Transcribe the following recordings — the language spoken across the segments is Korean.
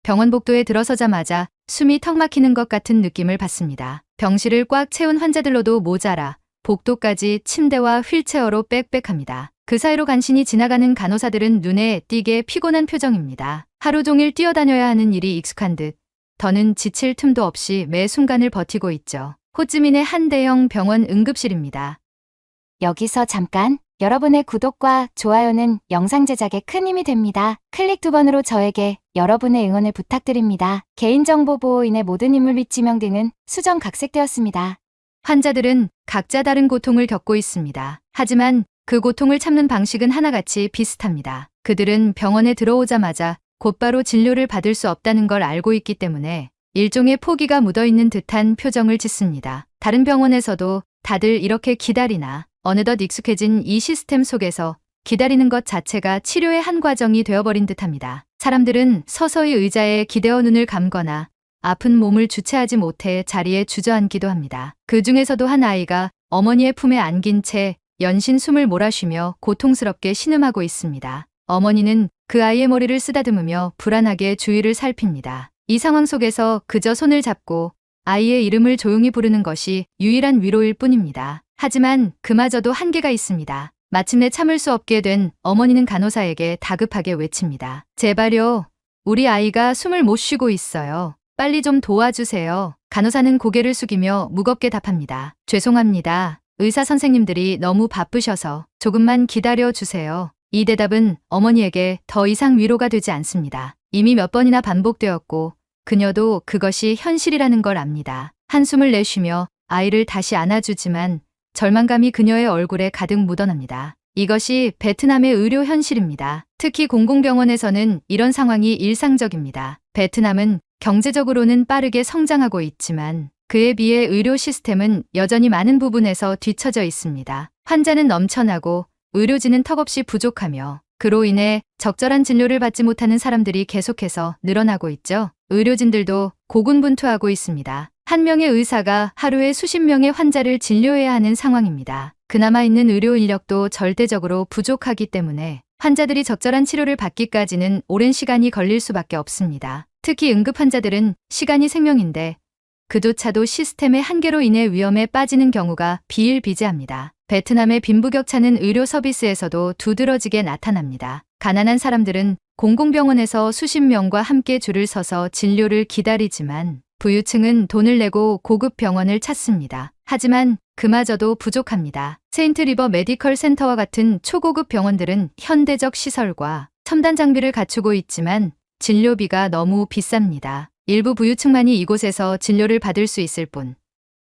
병원 복도에 들어서자마자 숨이 턱 막히는 것 같은 느낌을 받습니다. 병실을 꽉 채운 환자들로도 모자라 복도까지 침대와 휠체어로 빽빽합니다. 그 사이로 간신히 지나가는 간호사들은 눈에 띄게 피곤한 표정입니다. 하루 종일 뛰어다녀야 하는 일이 익숙한 듯 더는 지칠 틈도 없이 매 순간을 버티고 있죠. 호찌민의 한 대형 병원 응급실입니다. 여기서 잠깐, 여러분의 구독과 좋아요는 영상 제작에 큰 힘이 됩니다. 클릭 2번으로 저에게 여러분의 응원을 부탁드립니다. 개인정보 보호인의 모든 인물 및 지명 등은 수정 각색되었습니다. 환자들은 각자 다른 고통을 겪고 있습니다. 하지만 그 고통을 참는 방식은 하나같이 비슷합니다. 그들은 병원에 들어오자마자 곧바로 진료를 받을 수 없다는 걸 알고 있기 때문에 일종의 포기가 묻어있는 듯한 표정을 짓습니다. 다른 병원에서도 다들 이렇게 기다리나 어느덧 익숙해진 이 시스템 속에서 기다리는 것 자체가 치료의 한 과정이 되어버린 듯합니다. 사람들은 서서히 의자에 기대어 눈을 감거나 아픈 몸을 주체하지 못해 자리에 주저앉기도 합니다. 그 중에서도 한 아이가 어머니의 품에 안긴 채 연신 숨을 몰아쉬며 고통스럽게 신음하고 있습니다. 어머니는 그 아이의 머리를 쓰다듬으며 불안하게 주위를 살핍니다. 이 상황 속에서 그저 손을 잡고 아이의 이름을 조용히 부르는 것이 유일한 위로일 뿐입니다. 하지만 그마저도 한계가 있습니다. 마침내 참을 수 없게 된 어머니는 간호사에게 다급하게 외칩니다. 제발요. 우리 아이가 숨을 못 쉬고 있어요. 빨리 좀 도와주세요. 간호사는 고개를 숙이며 무겁게 답합니다. 죄송합니다. 의사 선생님들이 너무 바쁘셔서 조금만 기다려 주세요. 이 대답은 어머니에게 더 이상 위로가 되지 않습니다. 이미 몇 번이나 반복되었고 그녀도 그것이 현실이라는 걸 압니다. 한숨을 내쉬며 아이를 다시 안아주지만 절망감이 그녀의 얼굴에 가득 묻어납니다. 이것이 베트남의 의료 현실입니다. 특히 공공병원에서는 이런 상황이 일상적입니다. 베트남은 경제적으로는 빠르게 성장하고 있지만 그에 비해 의료 시스템은 여전히 많은 부분에서 뒤처져 있습니다. 환자는 넘쳐나고 의료진은 턱없이 부족하며 그로 인해 적절한 진료를 받지 못하는 사람들이 계속해서 늘어나고 있죠. 의료진들도 고군분투하고 있습니다. 한 명의 의사가 하루에 수십 명의 환자를 진료해야 하는 상황입니다. 그나마 있는 의료 인력도 절대적으로 부족하기 때문에 환자들이 적절한 치료를 받기까지는 오랜 시간이 걸릴 수밖에 없습니다. 특히 응급 환자들은 시간이 생명인데 그조차도 시스템의 한계로 인해 위험에 빠지는 경우가 비일비재합니다. 베트남의 빈부격차는 의료 서비스에서도 두드러지게 나타납니다. 가난한 사람들은 공공병원에서 수십 명과 함께 줄을 서서 진료를 기다리지만 부유층은 돈을 내고 고급 병원을 찾습니다. 하지만 그마저도 부족합니다. 세인트 리버 메디컬 센터와 같은 초고급 병원들은 현대적 시설과 첨단 장비를 갖추고 있지만 진료비가 너무 비쌉니다. 일부 부유층만이 이곳에서 진료를 받을 수 있을 뿐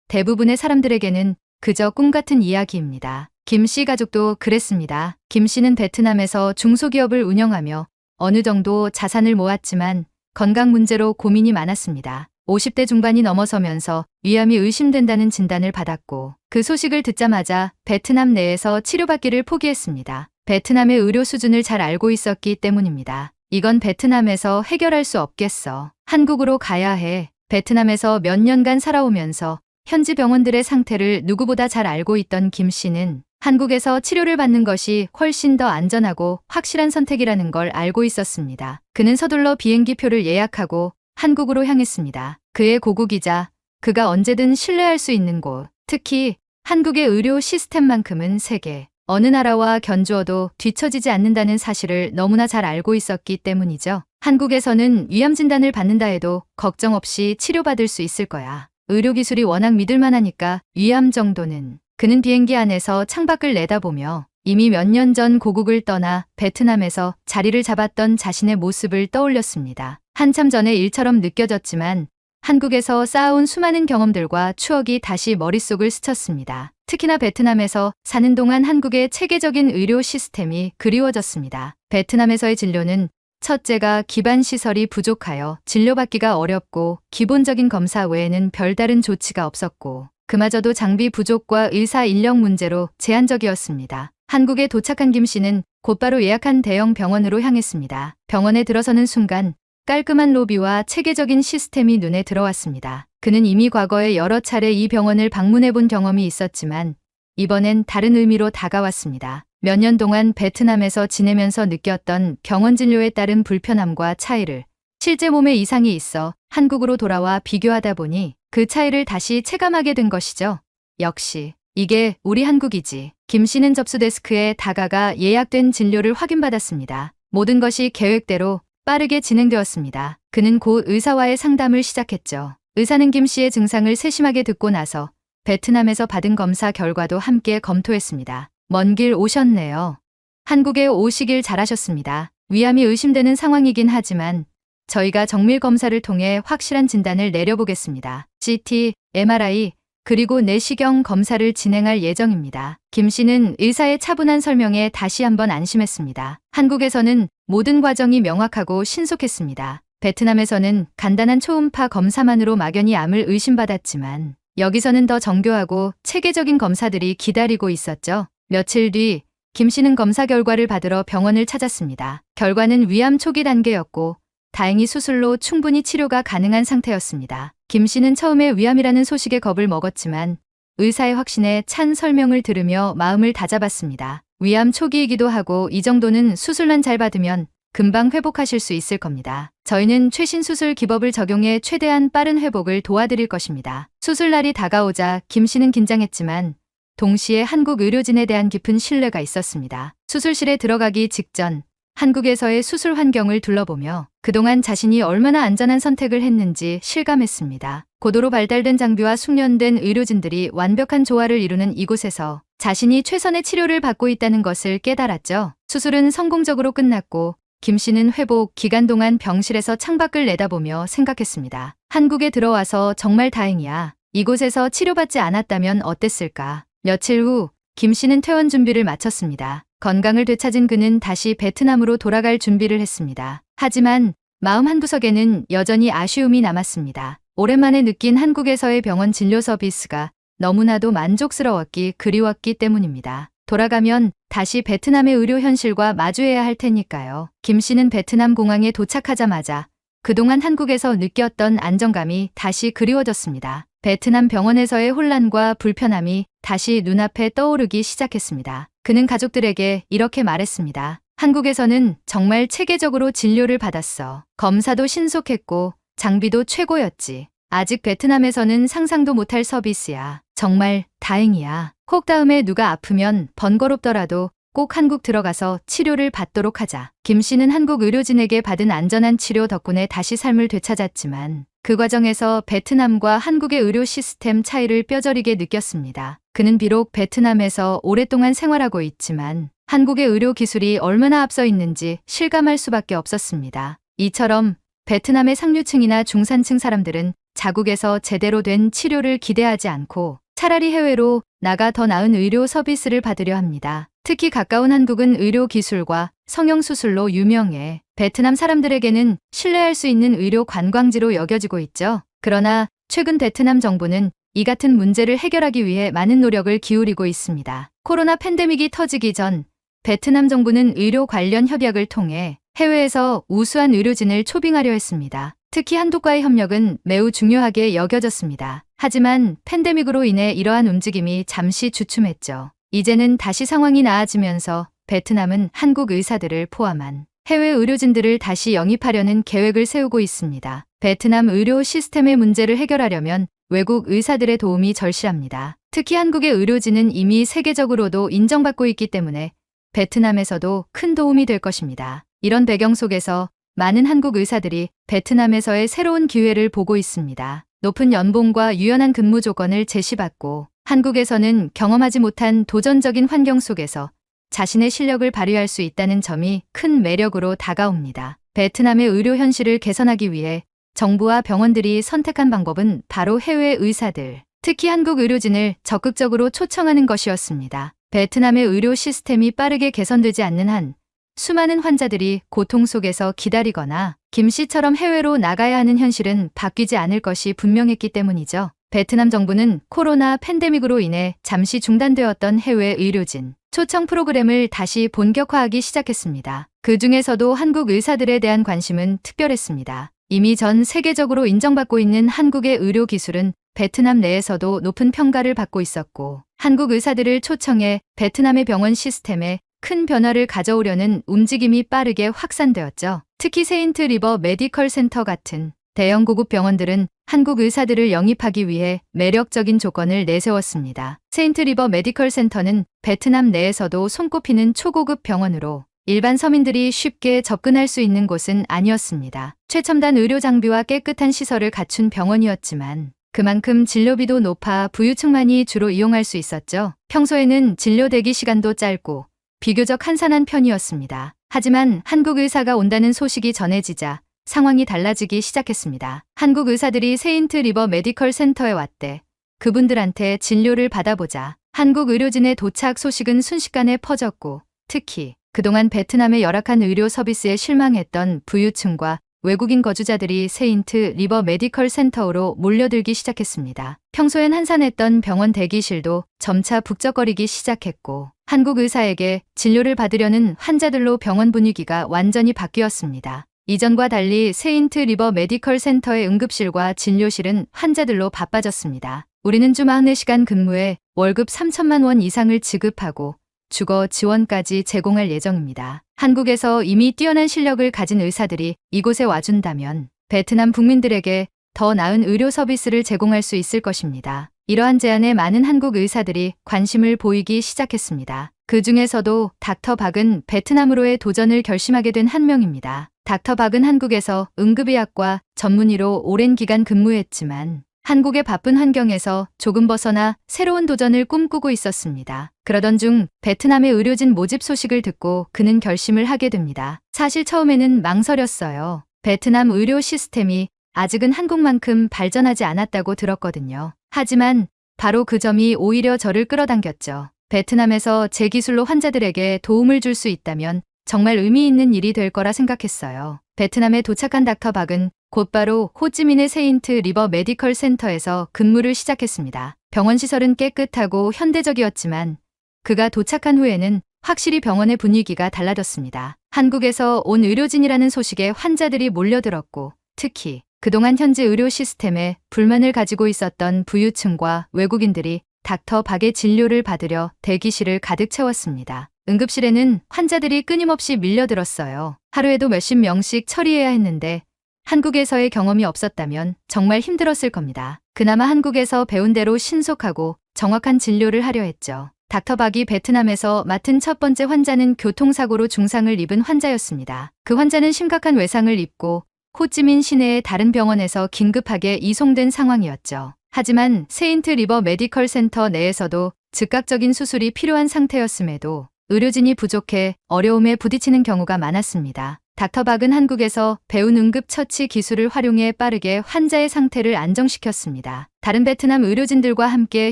대부분의 사람들에게는 그저 꿈같은 이야기입니다. 김 씨 가족도 그랬습니다. 김 씨는 베트남에서 중소기업을 운영하며 어느 정도 자산을 모았지만 건강 문제로 고민이 많았습니다. 50대 중반이 넘어서면서 위암이 의심된다는 진단을 받았고 그 소식을 듣자마자 베트남 내에서 치료받기를 포기했습니다. 베트남의 의료 수준을 잘 알고 있었기 때문입니다. 이건 베트남에서 해결할 수 없겠어. 한국으로 가야 해. 베트남에서 몇 년간 살아오면서 현지 병원들의 상태를 누구보다 잘 알고 있던 김 씨는 한국에서 치료를 받는 것이 훨씬 더 안전하고 확실한 선택이라는 걸 알고 있었습니다. 그는 서둘러 비행기표를 예약하고 한국으로 향했습니다. 그의 고국이자 그가 언제든 신뢰할 수 있는 곳, 특히 한국의 의료 시스템만큼은 세계 어느 나라와 견주어도 뒤처지지 않는다는 사실을 너무나 잘 알고 있었기 때문이죠. 한국에서는 위암 진단을 받는다 해도 걱정 없이 치료받을 수 있을 거야. 의료기술이 워낙 믿을만하니까 위암 정도는. 그는 비행기 안에서 창밖을 내다보며 이미 몇 년 전 고국을 떠나 베트남에서 자리를 잡았던 자신의 모습을 떠올렸습니다. 한참 전의 일처럼 느껴졌지만 한국에서 쌓아온 수많은 경험들과 추억이 다시 머릿속을 스쳤습니다. 특히나 베트남에서 사는 동안 한국의 체계적인 의료 시스템이 그리워졌습니다. 베트남에서의 진료는 첫째가 기반 시설이 부족하여 진료받기가 어렵고 기본적인 검사 외에는 별다른 조치가 없었고 그마저도 장비 부족과 의사 인력 문제로 제한적이었습니다. 한국에 도착한 김 씨는 곧바로 예약한 대형 병원으로 향했습니다. 병원에 들어서는 순간 깔끔한 로비와 체계적인 시스템이 눈에 들어왔습니다. 그는 이미 과거에 여러 차례 이 병원을 방문해 본 경험이 있었지만 이번엔 다른 의미로 다가왔습니다. 몇 년 동안 베트남에서 지내면서 느꼈던 병원 진료에 따른 불편함과 차이를 실제 몸에 이상이 있어 한국으로 돌아와 비교하다 보니 그 차이를 다시 체감하게 된 것이죠. 역시 이게 우리 한국이지. 김 씨는 접수 데스크에 다가가 예약된 진료를 확인받았습니다. 모든 것이 계획대로 빠르게 진행되었습니다. 그는 곧 의사와의 상담을 시작했죠. 의사는 김 씨의 증상을 세심하게 듣고 나서 베트남에서 받은 검사 결과도 함께 검토했습니다. 먼 길 오셨네요. 한국에 오시길 잘하셨습니다. 위암이 의심되는 상황이긴 하지만 저희가 정밀 검사를 통해 확실한 진단을 내려보겠습니다. CT, MRI, 그리고 내시경 검사를 진행할 예정입니다. 김 씨는 의사의 차분한 설명에 다시 한번 안심했습니다. 한국에서는 모든 과정이 명확하고 신속했습니다. 베트남에서는 간단한 초음파 검사만으로 막연히 암을 의심받았지만 여기서는 더 정교하고 체계적인 검사들이 기다리고 있었죠. 며칠 뒤 김 씨는 검사 결과를 받으러 병원을 찾았습니다. 결과는 위암 초기 단계였고 다행히 수술로 충분히 치료가 가능한 상태였습니다. 김 씨는 처음에 위암이라는 소식에 겁을 먹었지만 의사의 확신에 찬 설명을 들으며 마음을 다잡았습니다. 위암 초기이기도 하고 이 정도는 수술만 잘 받으면 금방 회복하실 수 있을 겁니다. 저희는 최신 수술 기법을 적용해 최대한 빠른 회복을 도와드릴 것입니다. 수술날이 다가오자 김 씨는 긴장했지만 동시에 한국 의료진에 대한 깊은 신뢰가 있었습니다. 수술실에 들어가기 직전 한국에서의 수술 환경을 둘러보며 그동안 자신이 얼마나 안전한 선택을 했는지 실감했습니다. 고도로 발달된 장비와 숙련된 의료진들이 완벽한 조화를 이루는 이곳에서 자신이 최선의 치료를 받고 있다는 것을 깨달았죠. 수술은 성공적으로 끝났고 김 씨는 회복 기간 동안 병실에서 창밖을 내다보며 생각했습니다. 한국에 들어와서 정말 다행이야. 이곳에서 치료받지 않았다면 어땠을까? 며칠 후 김 씨는 퇴원 준비를 마쳤습니다. 건강을 되찾은 그는 다시 베트남으로 돌아갈 준비를 했습니다. 하지만 마음 한구석에는 여전히 아쉬움이 남았습니다. 오랜만에 느낀 한국에서의 병원 진료 서비스가 너무나도 만족스러웠기 그리웠기 때문입니다. 돌아가면 다시 베트남의 의료 현실과 마주해야 할 테니까요. 김 씨는 베트남 공항에 도착하자마자 그동안 한국에서 느꼈던 안정감이 다시 그리워졌습니다. 베트남 병원에서의 혼란과 불편함이 다시 눈앞에 떠오르기 시작했습니다. 그는 가족들에게 이렇게 말했습니다. 한국에서는 정말 체계적으로 진료를 받았어. 검사도 신속했고 장비도 최고였지. 아직 베트남에서는 상상도 못할 서비스야. 정말 다행이야. 혹 다음에 누가 아프면 번거롭더라도 꼭 한국 들어가서 치료를 받도록 하자. 김 씨는 한국 의료진에게 받은 안전한 치료 덕분에 다시 삶을 되찾았지만 그 과정에서 베트남과 한국의 의료 시스템 차이를 뼈저리게 느꼈습니다. 그는 비록 베트남에서 오랫동안 생활하고 있지만 한국의 의료 기술이 얼마나 앞서 있는지 실감할 수밖에 없었습니다. 이처럼 베트남의 상류층이나 중산층 사람들은 자국에서 제대로 된 치료를 기대하지 않고 차라리 해외로 나가 더 나은 의료 서비스를 받으려 합니다. 특히 가까운 한국은 의료 기술과 성형수술로 유명해 베트남 사람들에게는 신뢰할 수 있는 의료 관광지로 여겨지고 있죠. 그러나 최근 베트남 정부는 이 같은 문제를 해결하기 위해 많은 노력을 기울이고 있습니다. 코로나 팬데믹이 터지기 전 베트남 정부는 의료 관련 협약을 통해 해외에서 우수한 의료진을 초빙하려 했습니다. 특히 한국과의 협력은 매우 중요하게 여겨졌습니다. 하지만 팬데믹으로 인해 이러한 움직임이 잠시 주춤했죠. 이제는 다시 상황이 나아지면서 베트남은 한국 의사들을 포함한 해외 의료진들을 다시 영입하려는 계획을 세우고 있습니다. 베트남 의료 시스템의 문제를 해결하려면 외국 의사들의 도움이 절실합니다. 특히 한국의 의료진은 이미 세계적으로도 인정받고 있기 때문에 베트남에서도 큰 도움이 될 것입니다. 이런 배경 속에서 많은 한국 의사들이 베트남에서의 새로운 기회를 보고 있습니다. 높은 연봉과 유연한 근무 조건을 제시받고 한국에서는 경험하지 못한 도전적인 환경 속에서 자신의 실력을 발휘할 수 있다는 점이 큰 매력으로 다가옵니다. 베트남의 의료 현실을 개선하기 위해 정부와 병원들이 선택한 방법은 바로 해외 의사들, 특히 한국 의료진을 적극적으로 초청하는 것이었습니다. 베트남의 의료 시스템이 빠르게 개선되지 않는 한 수많은 환자들이 고통 속에서 기다리거나 김 씨처럼 해외로 나가야 하는 현실은 바뀌지 않을 것이 분명했기 때문이죠. 베트남 정부는 코로나 팬데믹으로 인해 잠시 중단되었던 해외 의료진 초청 프로그램을 다시 본격화하기 시작했습니다. 그 중에서도 한국 의사들에 대한 관심은 특별했습니다. 이미 전 세계적으로 인정받고 있는 한국의 의료 기술은 베트남 내에서도 높은 평가를 받고 있었고 한국 의사들을 초청해 베트남의 병원 시스템에 큰 변화를 가져오려는 움직임이 빠르게 확산되었죠. 특히 세인트 리버 메디컬 센터 같은 대형 고급 병원들은 한국 의사들을 영입하기 위해 매력적인 조건을 내세웠습니다. 세인트 리버 메디컬 센터는 베트남 내에서도 손꼽히는 초고급 병원으로 일반 서민들이 쉽게 접근할 수 있는 곳은 아니었습니다. 최첨단 의료 장비와 깨끗한 시설을 갖춘 병원이었지만 그만큼 진료비도 높아 부유층만이 주로 이용할 수 있었죠. 평소에는 진료 대기 시간도 짧고 비교적 한산한 편이었습니다. 하지만 한국 의사가 온다는 소식이 전해지자 상황이 달라지기 시작했습니다. 한국 의사들이 세인트 리버 메디컬 센터에 왔대. 그분들한테 진료를 받아보자. 한국 의료진의 도착 소식은 순식간에 퍼졌고 특히 그동안 베트남의 열악한 의료 서비스에 실망했던 부유층과 외국인 거주자들이 세인트 리버 메디컬 센터로 몰려들기 시작했습니다. 평소엔 한산했던 병원 대기실도 점차 북적거리기 시작했고 한국 의사에게 진료를 받으려는 환자들로 병원 분위기가 완전히 바뀌었습니다. 이전과 달리 세인트 리버 메디컬 센터의 응급실과 진료실은 환자들로 바빠졌습니다. 우리는 주 44시간 근무에 월급 3천만 원 이상을 지급하고 주거 지원까지 제공할 예정입니다. 한국에서 이미 뛰어난 실력을 가진 의사들이 이곳에 와준다면 베트남 국민들에게 더 나은 의료 서비스를 제공할 수 있을 것입니다. 이러한 제안에 많은 한국 의사들이 관심을 보이기 시작했습니다. 그 중에서도 닥터 박은 베트남으로의 도전을 결심하게 된 한 명입니다. 닥터 박은 한국에서 응급의학과 전문의로 오랜 기간 근무했지만 한국의 바쁜 환경에서 조금 벗어나 새로운 도전을 꿈꾸고 있었습니다. 그러던 중 베트남의 의료진 모집 소식을 듣고 그는 결심을 하게 됩니다. 사실 처음에는 망설였어요. 베트남 의료 시스템이 아직은 한국만큼 발전하지 않았다고 들었거든요. 하지만 바로 그 점이 오히려 저를 끌어당겼죠. 베트남에서 제 기술로 환자들에게 도움을 줄 수 있다면 정말 의미 있는 일이 될 거라 생각했어요. 베트남에 도착한 닥터 박은 곧바로 호찌민의 세인트 리버 메디컬 센터에서 근무를 시작했습니다. 병원 시설은 깨끗하고 현대적이었지만 그가 도착한 후에는 확실히 병원의 분위기가 달라졌습니다. 한국에서 온 의료진이라는 소식에 환자들이 몰려들었고 특히 그동안 현지 의료 시스템에 불만을 가지고 있었던 부유층과 외국인들이 닥터 박의 진료를 받으려 대기실을 가득 채웠습니다. 응급실에는 환자들이 끊임없이 밀려들었어요. 하루에도 몇십 명씩 처리해야 했는데 한국에서의 경험이 없었다면 정말 힘들었을 겁니다. 그나마 한국에서 배운 대로 신속하고 정확한 진료를 하려 했죠. 닥터 박이 베트남에서 맡은 첫 번째 환자는 교통사고로 중상을 입은 환자였습니다. 그 환자는 심각한 외상을 입고 호찌민 시내의 다른 병원에서 긴급하게 이송된 상황이었죠. 하지만 세인트 리버 메디컬 센터 내에서도 즉각적인 수술이 필요한 상태였음에도 의료진이 부족해 어려움에 부딪히는 경우가 많았습니다. 닥터 박은 한국에서 배운 응급처치 기술을 활용해 빠르게 환자의 상태를 안정시켰습니다. 다른 베트남 의료진들과 함께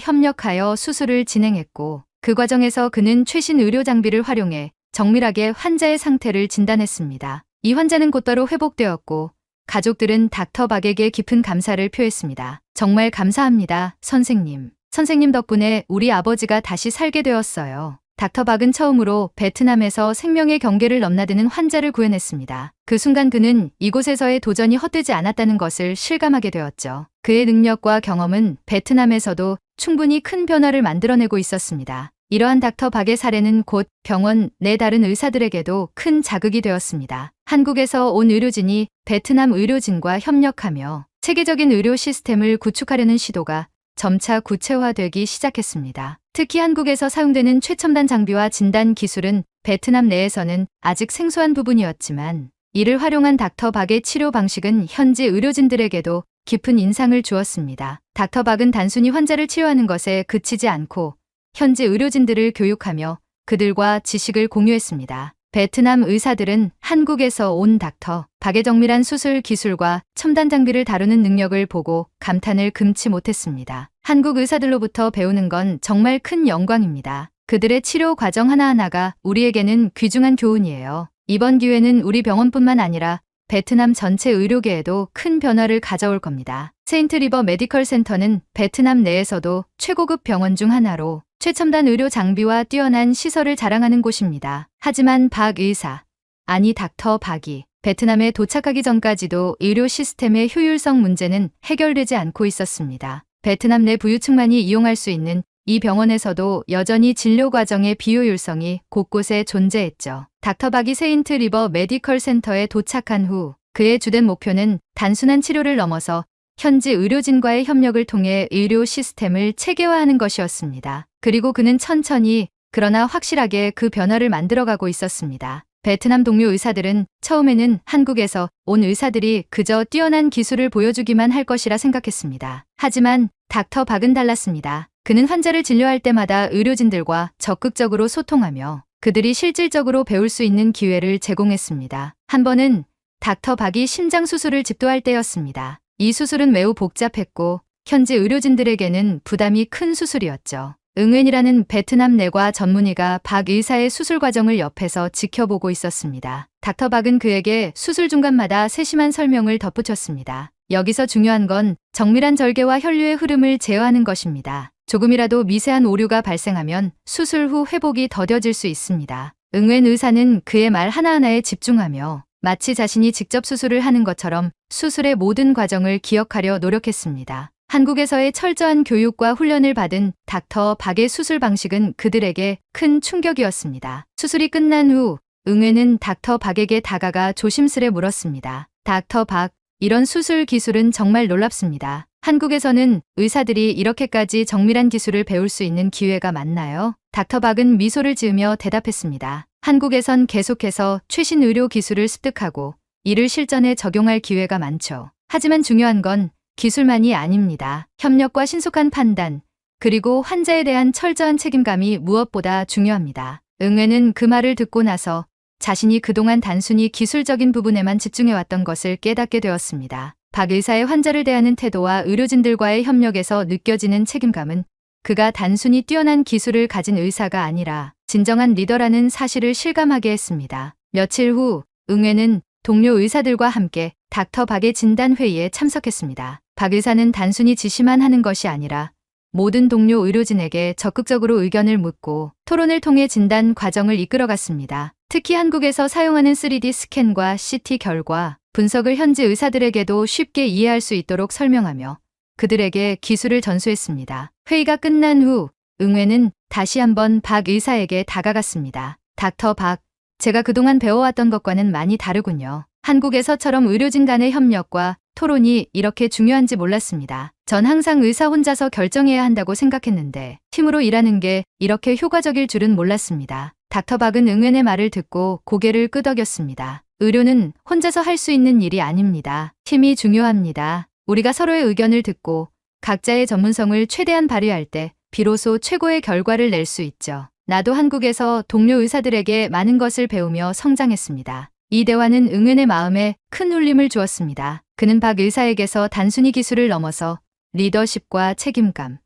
협력하여 수술을 진행했고 그 과정에서 그는 최신 의료 장비를 활용해 정밀하게 환자의 상태를 진단했습니다. 이 환자는 곧바로 회복되었고 가족들은 닥터 박에게 깊은 감사를 표했습니다. 정말 감사합니다, 선생님. 선생님 덕분에 우리 아버지가 다시 살게 되었어요. 닥터 박은 처음으로 베트남에서 생명의 경계를 넘나드는 환자를 구해냈습니다. 그 순간 그는 이곳에서의 도전이 헛되지 않았다는 것을 실감하게 되었죠. 그의 능력과 경험은 베트남에서도 충분히 큰 변화를 만들어내고 있었습니다. 이러한 닥터 박의 사례는 곧 병원 내 다른 의사들에게도 큰 자극이 되었습니다. 한국에서 온 의료진이 베트남 의료진과 협력하며 체계적인 의료 시스템을 구축하려는 시도가 점차 구체화되기 시작했습니다. 특히 한국에서 사용되는 최첨단 장비와 진단 기술은 베트남 내에서는 아직 생소한 부분이었지만 이를 활용한 닥터 박의 치료 방식은 현지 의료진들에게도 깊은 인상을 주었습니다. 닥터 박은 단순히 환자를 치료하는 것에 그치지 않고 현지 의료진들을 교육하며 그들과 지식을 공유했습니다. 베트남 의사들은 한국에서 온 닥터 박의 정밀한 수술 기술과 첨단 장비를 다루는 능력을 보고 감탄을 금치 못했습니다. 한국 의사들로부터 배우는 건 정말 큰 영광입니다. 그들의 치료 과정 하나하나가 우리에게는 귀중한 교훈이에요. 이번 기회는 우리 병원뿐만 아니라 베트남 전체 의료계에도 큰 변화를 가져올 겁니다. 세인트 리버 메디컬 센터는 베트남 내에서도 최고급 병원 중 하나로 최첨단 의료 장비와 뛰어난 시설을 자랑하는 곳입니다. 하지만 박 의사, 아니 닥터 박이 베트남에 도착하기 전까지도 의료 시스템의 효율성 문제는 해결되지 않고 있었습니다. 베트남 내 부유층만이 이용할 수 있는 이 병원에서도 여전히 진료 과정의 비효율성이 곳곳에 존재했죠. 닥터 박이 세인트 리버 메디컬 센터에 도착한 후 그의 주된 목표는 단순한 치료를 넘어서 현지 의료진과의 협력을 통해 의료 시스템을 체계화하는 것이었습니다. 그리고 그는 천천히 그러나 확실하게 그 변화를 만들어가고 있었습니다. 베트남 동료 의사들은 처음에는 한국에서 온 의사들이 그저 뛰어난 기술을 보여주기만 할 것이라 생각했습니다. 하지만 닥터 박은 달랐습니다. 그는 환자를 진료할 때마다 의료진들과 적극적으로 소통하며 그들이 실질적으로 배울 수 있는 기회를 제공했습니다. 한 번은 닥터 박이 심장 수술을 집도할 때였습니다. 이 수술은 매우 복잡했고 현지 의료진들에게는 부담이 큰 수술이었죠. 응웬이라는 베트남 내과 전문의가 박 의사의 수술 과정을 옆에서 지켜보고 있었습니다. 닥터 박은 그에게 수술 중간마다 세심한 설명을 덧붙였습니다. 여기서 중요한 건 정밀한 절개와 혈류의 흐름을 제어하는 것입니다. 조금이라도 미세한 오류가 발생하면 수술 후 회복이 더뎌질 수 있습니다. 응웬 의사는 그의 말 하나하나에 집중하며 마치 자신이 직접 수술을 하는 것처럼 수술의 모든 과정을 기억하려 노력했습니다. 한국에서의 철저한 교육과 훈련을 받은 닥터 박의 수술 방식은 그들에게 큰 충격이었습니다. 수술이 끝난 후 응웬은 닥터 박에게 다가가 조심스레 물었습니다. 닥터 박, 이런 수술 기술은 정말 놀랍습니다. 한국에서는 의사들이 이렇게까지 정밀한 기술을 배울 수 있는 기회가 많나요? 닥터 박은 미소를 지으며 대답했습니다. 한국에선 계속해서 최신 의료 기술을 습득하고 이를 실전에 적용할 기회가 많죠. 하지만 중요한 건 기술만이 아닙니다. 협력과 신속한 판단, 그리고 환자에 대한 철저한 책임감이 무엇보다 중요합니다. 응웬은 그 말을 듣고 나서 자신이 그동안 단순히 기술적인 부분에만 집중해왔던 것을 깨닫게 되었습니다. 박 의사의 환자를 대하는 태도와 의료진들과의 협력에서 느껴지는 책임감은 그가 단순히 뛰어난 기술을 가진 의사가 아니라 진정한 리더라는 사실을 실감하게 했습니다. 며칠 후 응웬은 동료 의사들과 함께 닥터 박의 진단회의에 참석했습니다. 박 의사는 단순히 지시만 하는 것이 아니라 모든 동료 의료진에게 적극적으로 의견을 묻고 토론을 통해 진단 과정을 이끌어갔습니다. 특히 한국에서 사용하는 3D 스캔과 CT 결과 분석을 현지 의사들에게도 쉽게 이해할 수 있도록 설명하며 그들에게 기술을 전수했습니다. 회의가 끝난 후 응웬은 다시 한번 박 의사에게 다가갔습니다. 닥터 박, 제가 그동안 배워왔던 것과는 많이 다르군요. 한국에서처럼 의료진 간의 협력과 토론이 이렇게 중요한지 몰랐습니다. 전 항상 의사 혼자서 결정해야 한다고 생각했는데 팀으로 일하는 게 이렇게 효과적일 줄은 몰랐습니다. 닥터 박은 응웬의 말을 듣고 고개를 끄덕였습니다. 의료는 혼자서 할 수 있는 일이 아닙니다. 팀이 중요합니다. 우리가 서로의 의견을 듣고 각자의 전문성을 최대한 발휘할 때 비로소 최고의 결과를 낼 수 있죠. 나도 한국에서 동료 의사들에게 많은 것을 배우며 성장했습니다. 이 대화는 응웬의 마음에 큰 울림을 주었습니다. 그는 박 의사에게서 단순히 기술을 넘어서 리더십과 책임감,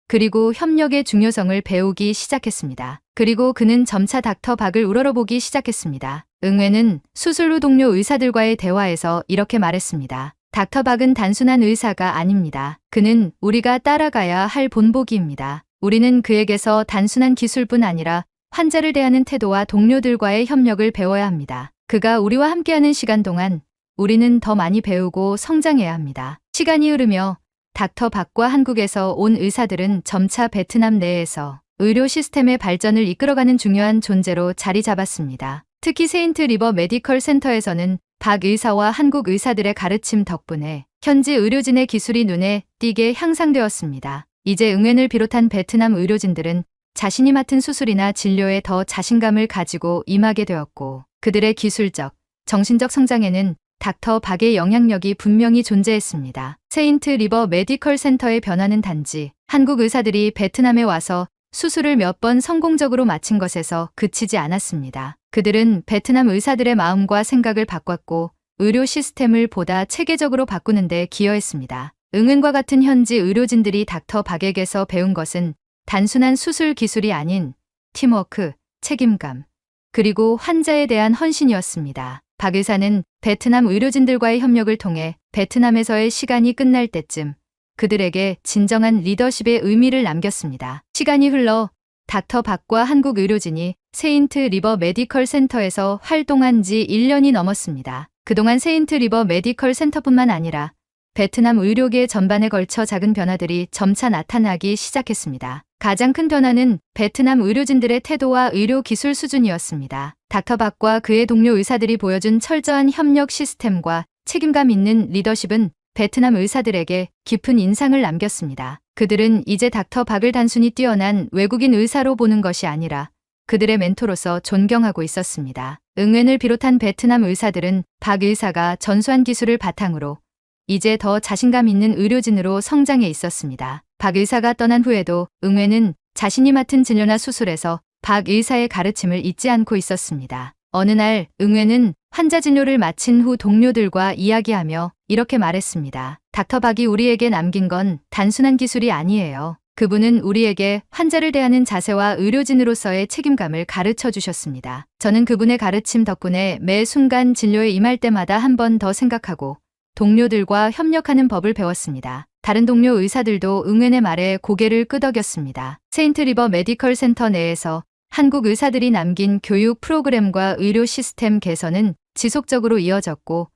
그리고 협력의 중요성을 배우기 시작했습니다. 그리고 그는 점차 닥터 박을 우러러보기 시작했습니다. 응웬은 수술 후 동료 의사들과의 대화에서 이렇게 말했습니다. 닥터 박은 단순한 의사가 아닙니다. 그는 우리가 따라가야 할 본보기입니다. 우리는 그에게서 단순한 기술뿐 아니라 환자를 대하는 태도와 동료들과의 협력을 배워야 합니다. 그가 우리와 함께하는 시간 동안 우리는 더 많이 배우고 성장해야 합니다. 시간이 흐르며 닥터 박과 한국에서 온 의사들은 점차 베트남 내에서 의료 시스템의 발전을 이끌어가는 중요한 존재로 자리 잡았습니다. 특히 세인트 리버 메디컬 센터에서는 박 의사와 한국 의사들의 가르침 덕분에 현지 의료진의 기술이 눈에 띄게 향상되었습니다. 이제 응웬을 비롯한 베트남 의료진들은 자신이 맡은 수술이나 진료에 더 자신감을 가지고 임하게 되었고 그들의 기술적, 정신적 성장에는 닥터 박의 영향력이 분명히 존재했습니다. 세인트 리버 메디컬 센터의 변화는 단지 한국 의사들이 베트남에 와서 수술을 몇 번 성공적으로 마친 것에서 그치지 않았습니다. 그들은 베트남 의사들의 마음과 생각을 바꿨고 의료 시스템을 보다 체계적으로 바꾸는 데 기여했습니다. 응은과 같은 현지 의료진들이 닥터 박에게서 배운 것은 단순한 수술 기술이 아닌 팀워크, 책임감, 그리고 환자에 대한 헌신이었습니다. 박 의사는 베트남 의료진들과의 협력을 통해 베트남에서의 시간이 끝날 때쯤 그들에게 진정한 리더십의 의미를 남겼습니다. 시간이 흘러 닥터 박과 한국 의료진이 세인트 리버 메디컬 센터에서 활동한 지 1년이 넘었습니다. 그동안 세인트 리버 메디컬 센터뿐만 아니라 베트남 의료계 전반에 걸쳐 작은 변화들이 점차 나타나기 시작했습니다. 가장 큰 변화는 베트남 의료진들의 태도와 의료 기술 수준이었습니다. 닥터박과 그의 동료 의사들이 보여준 철저한 협력 시스템과 책임감 있는 리더십은 베트남 의사들에게 깊은 인상을 남겼습니다. 그들은 이제 닥터박을 단순히 뛰어난 외국인 의사로 보는 것이 아니라 그들의 멘토로서 존경하고 있었습니다. 응웬을 비롯한 베트남 의사들은 박 의사가 전수한 기술을 바탕으로 이제 더 자신감 있는 의료진으로 성장해 있었습니다. 박 의사가 떠난 후에도 응웬은 자신이 맡은 진료나 수술에서 박 의사의 가르침을 잊지 않고 있었습니다. 어느 날 응웬은 환자 진료를 마친 후 동료들과 이야기하며 이렇게 말했습니다. 닥터 박이 우리에게 남긴 건 단순한 기술이 아니에요. 그분은 우리에게 환자를 대하는 자세와 의료진으로서의 책임감을 가르쳐 주셨습니다. 저는 그분의 가르침 덕분에 매 순간 진료에 임할 때마다 한 번 더 생각하고 동료들과 협력하는 법을 배웠습니다. 다른 동료 의사들도 응웬의 말에 고개를 끄덕였습니다. 세인트 리버 메디컬 센터 내에서 한국 의사들이 남긴 교육 프로그램과 의료 시스템 개선은 지속적으로 이어졌고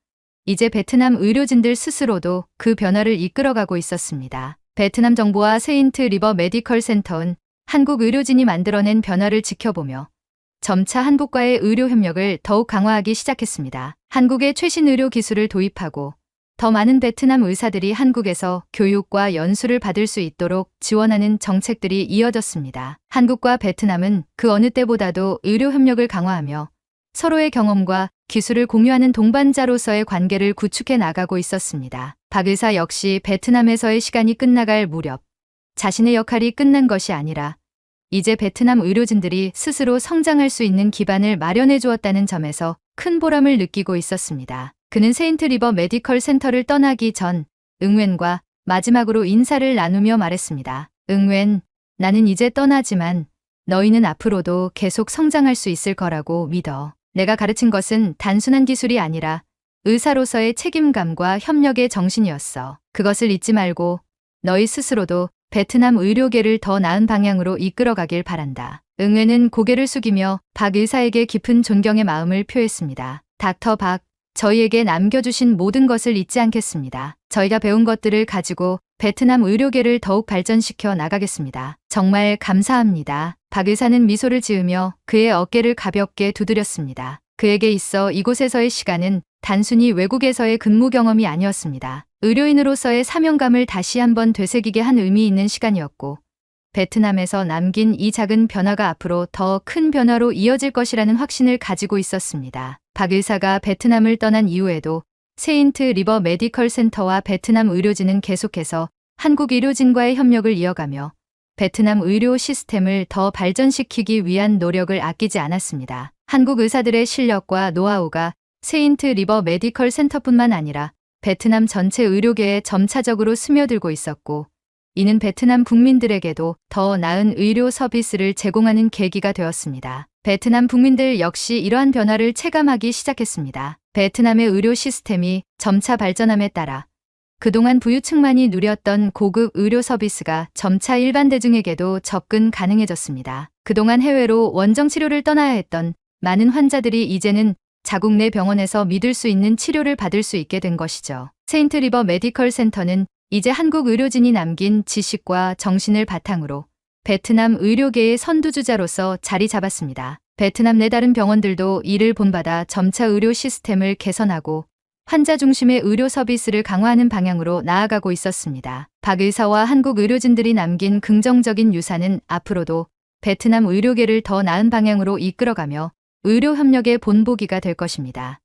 이제 베트남 의료진들 스스로도 그 변화를 이끌어가고 있었습니다. 베트남 정부와 세인트 리버 메디컬 센터는 한국 의료진이 만들어낸 변화를 지켜보며 점차 한국과의 의료 협력을 더욱 강화하기 시작했습니다. 한국의 최신 의료 기술을 도입하고 더 많은 베트남 의사들이 한국에서 교육과 연수를 받을 수 있도록 지원하는 정책들이 이어졌습니다. 한국과 베트남은 그 어느 때보다도 의료 협력을 강화하며 서로의 경험과 기술을 공유하는 동반자로서의 관계를 구축해 나가고 있었습니다. 박 의사 역시 베트남에서의 시간이 끝나갈 무렵 자신의 역할이 끝난 것이 아니라 이제 베트남 의료진들이 스스로 성장할 수 있는 기반을 마련해 주었다는 점에서 큰 보람을 느끼고 있었습니다. 그는 세인트 리버 메디컬 센터를 떠나기 전 응웬과 마지막으로 인사를 나누며 말했습니다. 응웬, 나는 이제 떠나지만 너희는 앞으로도 계속 성장할 수 있을 거라고 믿어. 내가 가르친 것은 단순한 기술이 아니라 의사로서의 책임감과 협력의 정신이었어. 그것을 잊지 말고 너희 스스로도 베트남 의료계를 더 나은 방향으로 이끌어가길 바란다. 응웬은 고개를 숙이며 박 의사에게 깊은 존경의 마음을 표했습니다. 닥터 박, 저희에게 남겨주신 모든 것을 잊지 않겠습니다. 저희가 배운 것들을 가지고 베트남 의료계를 더욱 발전시켜 나가겠습니다. 정말 감사합니다. 박 의사는 미소를 지으며 그의 어깨를 가볍게 두드렸습니다. 그에게 있어 이곳에서의 시간은 단순히 외국에서의 근무 경험이 아니었습니다. 의료인으로서의 사명감을 다시 한번 되새기게 한 의미 있는 시간이었고 베트남에서 남긴 이 작은 변화가 앞으로 더 큰 변화로 이어질 것이라는 확신을 가지고 있었습니다. 박 의사가 베트남을 떠난 이후에도 세인트 리버 메디컬 센터와 베트남 의료진은 계속해서 한국 의료진과의 협력을 이어가며 베트남 의료 시스템을 더 발전시키기 위한 노력을 아끼지 않았습니다. 한국 의사들의 실력과 노하우가 세인트 리버 메디컬 센터뿐만 아니라 베트남 전체 의료계에 점차적으로 스며들고 있었고 이는 베트남 국민들에게도 더 나은 의료 서비스를 제공하는 계기가 되었습니다. 베트남 국민들 역시 이러한 변화를 체감하기 시작했습니다. 베트남의 의료 시스템이 점차 발전함에 따라 그동안 부유층만이 누렸던 고급 의료 서비스가 점차 일반 대중에게도 접근 가능해졌습니다. 그동안 해외로 원정 치료를 떠나야 했던 많은 환자들이 이제는 자국 내 병원에서 믿을 수 있는 치료를 받을 수 있게 된 것이죠. 세인트 리버 메디컬 센터는 이제 한국 의료진이 남긴 지식과 정신을 바탕으로 베트남 의료계의 선두주자로서 자리 잡았습니다. 베트남 내 다른 병원들도 이를 본받아 점차 의료 시스템을 개선하고 환자 중심의 의료 서비스를 강화하는 방향으로 나아가고 있었습니다. 박 의사와 한국 의료진들이 남긴 긍정적인 유산은 앞으로도 베트남 의료계를 더 나은 방향으로 이끌어가며 의료 협력의 본보기가 될 것입니다.